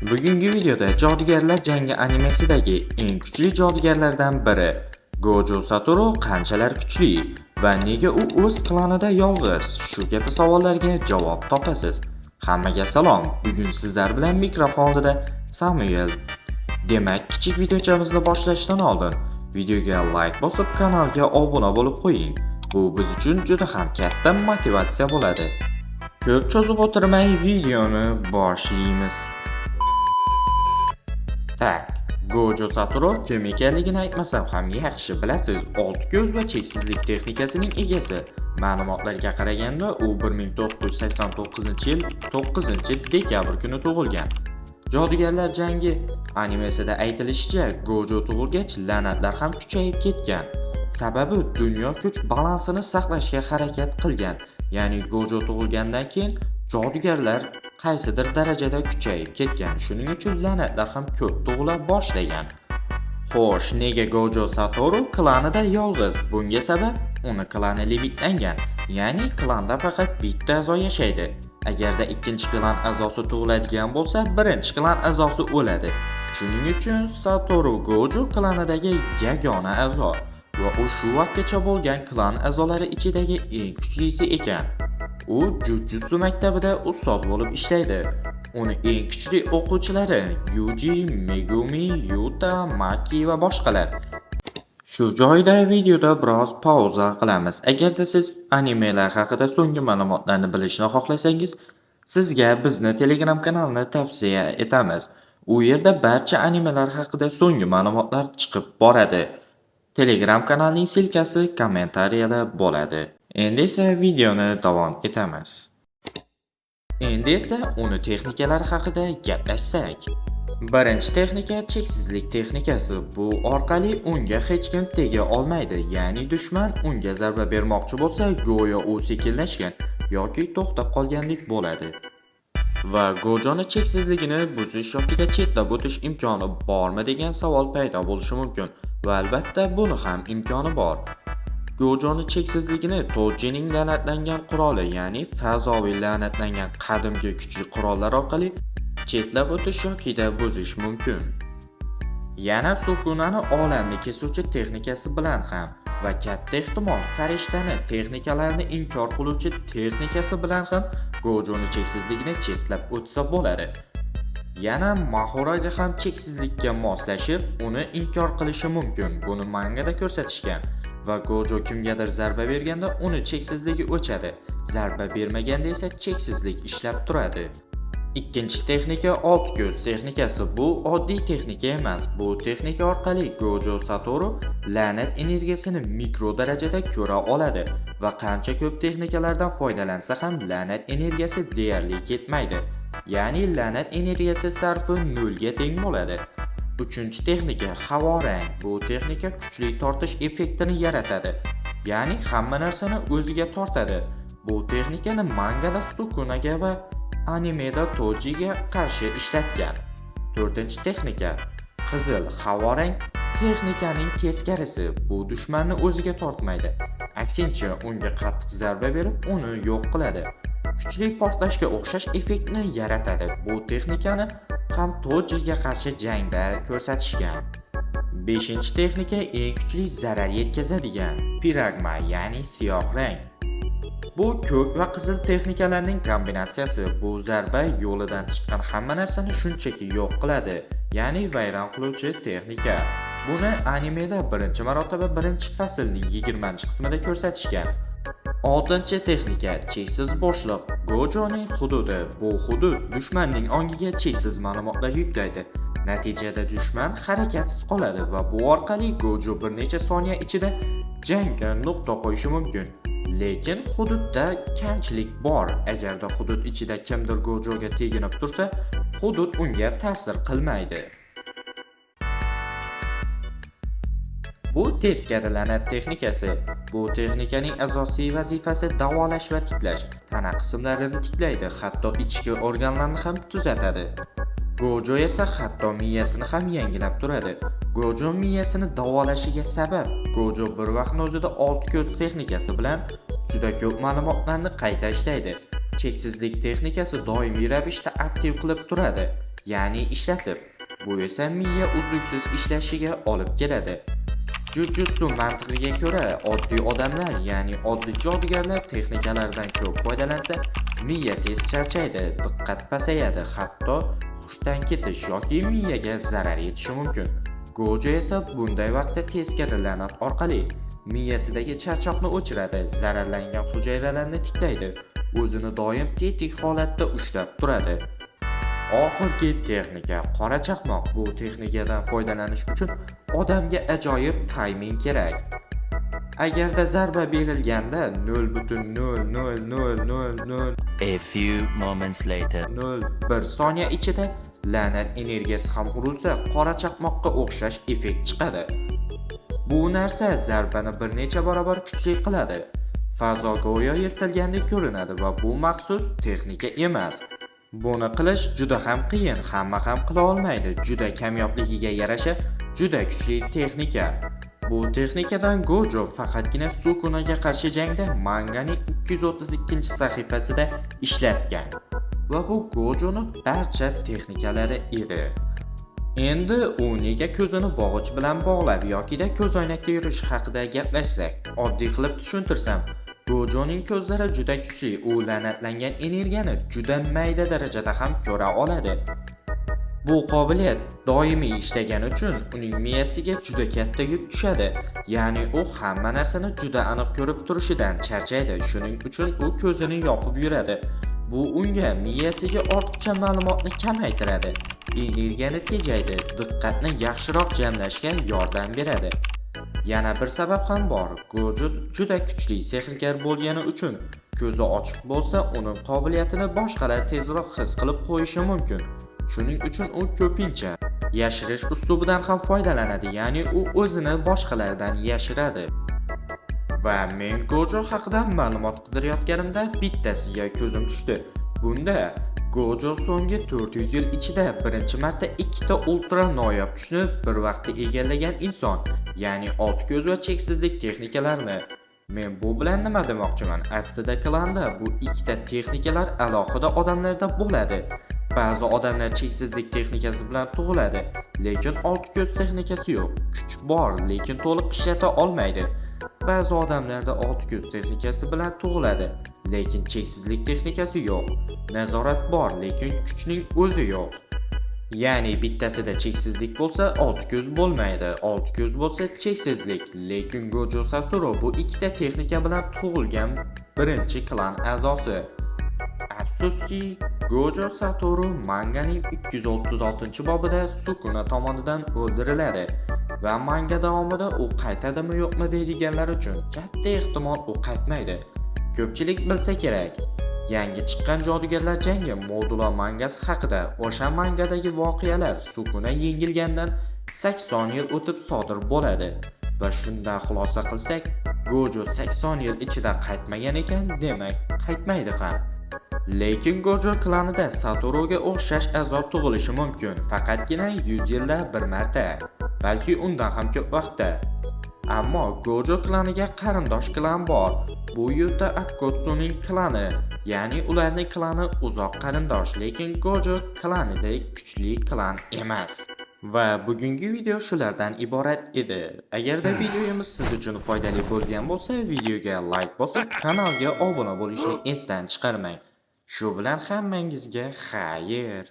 Bugungi videoda Jodugarlar jangi animesidagi eng kuchli jodugarlardan biri Gojo Satoru qanchalar kuchli va nega u o'z klanida yolg'iz? Shu kabi savollarga javob topasiz. Hammaga salom. Bugun sizlar bilan mikrofon oldida Samuel. Demak, kichik videochamizni boshlashdan oldin videoga like bosib, kanalga obuna bo'lib qo'ying. Bu biz uchun juda ham katta motivatsiya bo'ladi. Ko'p cho'zib o'tirmay videoni boshlaymiz. Tak, Gojo Satoru kim ekanligini aytmasam ham yaxshi bilasiz. Olti ko'z va cheksizlik texnikasining egasi. Ma'lumotlarga qaraganda u 1989-yil 9-dekabr kuni tug'ilgan. Jodugarlar jangi animesida aytilishicha, Gojo tug'ilgach la'natlar ham kuchayib ketgan. Sababi dunyo kuch balansini saqlashga harakat qilgan. Ya'ni Gojo tug'ilgandan keyin jodugarlar qaysidir darajada kuchayib ketgan. Shuning uchun la'natlar ham ko'p tug'ila boshlagan. Xo'sh, nega Gojo Satoru klanida yolg'iz? Bunga sabab uni klani limitlangan. Ya'ni klanda faqat bitta a'zo yashaydi. Agarda ikkinchi klan a'zosi tug'iladigan bo'lsa, birinchi klan a'zosi o'ladi. Shuning uchun Satoru Gojo klanidagi yagona a'zo va u shu vaqtgacha bo'lgan klan a'zolari ichidagi eng kuchlisi ekan. U Jujutsu maktabida ustoz bo'lib ishlaydi. Uni eng kuchli o'quvchilari Yuji, Megumi, Yuta, Maki va boshqalar. Shu joyda videoda biroz pauza qilamiz. Agarda siz animelar haqida so'nggi ma'lumotlarni bilishni xohlasangiz, sizga bizni Telegram kanalini tavsiya etamiz. U yerda barcha animelar haqida so'nggi ma'lumotlar chiqib boradi. Telegram kanalining silkasi kommentariyada bo'ladi. Endi esa videoni davom etamiz. Endi esa uni texnikalari haqida gaplashsak. Birinchi texnika cheksizlik texnikasi. Bu orqali unga hech kim tega olmaydi. Ya'ni dushman unga zarba bermoqchi bo'lsa, go'yo u sekinlashgan yoki to'xtab qolgandek bo'ladi. Va Gojoni cheksizligini buzish yoki chetlab o'tish imkoni bormi degan savol paydo bo'lishi mumkin. Va albatta buni ham imkoni bor. Gojoni cheksizligini Tojining la'natlangan quroli, ya'ni fazoviy la'natlangan qadimgi kuchli qurollar orqali chetlab o'tish yoki buzish mumkin. Yana Sukunani olamni kesuvchi texnikasi bilan ham va katta ehtimol farishtani texnikalarini inkor qiluvchi texnikasi bilan ham Gojoni cheksizligini chetlab o'tsa bo'ladi. Yana Mahuraga ham cheksizlikka moslashib, uni inkor qilishi mumkin. Buni mangada ko'rsatishgan. Va Gojo kimgadir zarba berganda uni cheksizligi o'chadi. Zarba bermaganda esa cheksizlik ishlab turadi. Ikkinchi texnika olti ko'z texnikasi. Bu oddiy texnika emas. Bu texnika orqali Gojo Satoru la'nat energiyasini mikro darajada ko'ra oladi va qancha ko'p texnikalardan foydalansa ham la'nat energiyasi deyarli ketmaydi. Ya'ni la'nat energiyasi sarfi 0 ga teng bo'ladi. Uchinchi texnika havo rang. Bu texnika kuchli tortish effektini yaratadi. Ya'ni hamma narsani o'ziga tortadi. Bu texnikani mangada Sukunaga va animeda Tojiga qarshi ishlatgan. To'rtinchi texnika qizil havo rang texnikaning teskarisi. Bu dushmanni o'ziga tortmaydi. Aksincha, unga qattiq zarba berib, uni yo'q qiladi. Kuchli portlashga o'xshash effektni yaratadi. Bu texnikani ham Tojiga qarshi jangda ko'rsatishgan. Beshinchi texnika eng kuchli zarar yetkazadigan piragma, ya'ni siyoh rang. Bu ko'k va qizil texnikalarning kombinatsiyasi. Bu zarba yo'lidan chiqqan hamma narsani shunchaki yo'q qiladi, ya'ni vayron qiluvchi texnika. Buni animeda birinchi marotaba birinchi faslning 20-qismida ko'rsatishgan. Oltinchi texnika cheksiz bo'shliq. Gojoning hududi. Bu hudud dushmanning ongiga cheksiz ma'lumotlar yuklaydi. Natijada dushman harakatsiz qoladi va bu orqali Gojo bir necha soniya ichida jangga nuqta qo'yishi mumkin. Lekin hududda kamchilik bor. Agarda hudud ichida kimdir Gojoga teginib tursa, hudud unga ta'sir qilmaydi. Bu teskari la'nat texnikasi. Bu texnikaning asosiy vazifasi davolash va tiklash. Tana qismlarini tiklaydi, hatto ichki organlarni ham tuzatadi. Gojo esa hatto miyasini ham yangilab turadi. Gojo miyasini davolashiga sabab Gojo bir vaqtning o'zida olti ko'z texnikasi bilan juda ko'p ma'lumotlarni qayta ishlaydi. Cheksizlik texnikasi doimiy ravishda aktiv qilib turadi. ya'ni ishlatib, bu esa miya uzluksiz ishlashiga olib keladi. Jujutsu mantiqiga ko'ra, oddiy odamlar, ya'ni oddiy jodugarlar texnikalardan ko'p foydalansa, miya tez charchaydi, diqqat pasayadi, hatto hushdan ketish yoki miyaga zarar yetishi mumkin. Gojo esa bunday vaqtda teskari la'nat orqali miyasidagi charchoqni o'chiradi, zararlangan hujayralarni tiklaydi, o'zini doim tetik holatda ushlab turadi. Oxirgi texnika qora chaqmoq. Bu texnikadan foydalanish uchun odamga ajoyib tayming kerak. Agarda zarba berilganda 0.00000 A few moments later. 1 soniya ichida la'nat energiyasi ham urilsa, qora chaqmoqqa o'xshash effekt chiqadi. Bu narsa zarbani bir necha barobar kuchli qiladi. Fazo go'yo yirtilgandek ko'rinadi va bu maxsus texnika emas. Buni qilish juda ham qiyin, hamma ham qila olmaydi. Juda kamyobligiga yarasha juda kuchli texnika. Bu texnikadan Gojo faqatgina Sukunaga qarshi jangda manganing 232-sahifasida ishlatgan. Va bu Gojoning barcha texnikalari edi. Endi u nega ko'zini bog'ich bilan bog'lab yokida ko'zoynakda yurish haqida gaplashsak, oddiy qilib tushuntirsam, Gojoning ko'zlari juda kuchli, u la'natlangan energiyani juda mayda darajada ham ko'ra oladi. Bu qobiliyat doimiy ishlagani uchun uning miyasiga juda katta yuk tushadi, ya'ni u hamma narsani juda aniq ko'rib turishidan charchaydi, shuning uchun u ko'zini yopib yuradi. Bu unga miyasiga ortiqcha ma'lumotni kamaytiradi, energiyani tejaydi, diqqatni yaxshiroq jamlashga yordam beradi. Yana bir sabab ham bor. Gojo juda kuchli sehrgar bo'lgani uchun ko'zi ochiq bo'lsa, uning qobiliyatini boshqalar tezroq his qilib qo'yishi mumkin. Shuning uchun u ko'pincha yashirish uslubidan ham foydalanadi, ya'ni u o'zini boshqalardan yashiradi. Va men Gojo haqida ma'lumot qidirayotganimda bittasiga ko'zim tushdi. Bunda Gojo so'nggi 400 yil ichida birinchi marta ikkita ultra noyob kuchni bir vaqtda egallagan inson, ya'ni old ko'z va cheksizlik texnikalarini. Men bu bilan nima demoqchiman? Aslida klanda bu ikkita texnikalar alohida odamlarda bo'ladi. Ba'zi odamlar cheksizlik texnikasi bilan tug'iladi, lekin old ko'z texnikasi yo'q. Kuch bor, lekin to'liq ishlata olmaydi. Ba'zi odamlarda old ko'z texnikasi bilan tug'iladi, lekin cheksizlik texnikasi yo'q. Nazorat bor, lekin kuchning o'zi yo'q. Ya'ni bittasida cheksizlik bo'lsa, old ko'z bo'lmaydi. Old ko'z bo'lsa cheksizlik. Lekin Gojo Satoru bu ikkita texnika bilan tug'ilgan birinchi klan a'zosi. Afsuski, Gojo Satoru manganing 236-bobida Sukuna tomonidan o'ldiriladi va manga davomida u qaytadimi yo'qmi deydiganlar uchun katta ehtimol u qaytmaydi. Ko'pchilik bilsa kerak. Yangi chiqqan jodugarlar jangi modulo mangasi haqida. O'sha mangadagi voqealar Sukuna yengilgandan 80 yil o'tib sodir bo'ladi. Va shundan xulosa qilsak, Gojo 80 yil ichida qaytmagan ekan, demak, qaytmaydi ham. Lekin Gojo klanida Satoruga o'xshash azob tug'ilishi mumkin, faqatgina 100 yilda bir marta, balki undan ham ko'p vaqtda. Ammo Gojo klaniga qarindosh klan bor. Bu Yuta Akotsuning klani, ya'ni ularning klani uzoq qarindosh, lekin Gojo klanidek kuchli klan emas. Va bugungi video shulardan iborat edi. Agarda videomiz siz uchun foydali bo'lgan bo'lsa, videoga like bosib, kanalga obuna bo'lishni esdan chiqarmang. Shu bilan hammangizga xayr.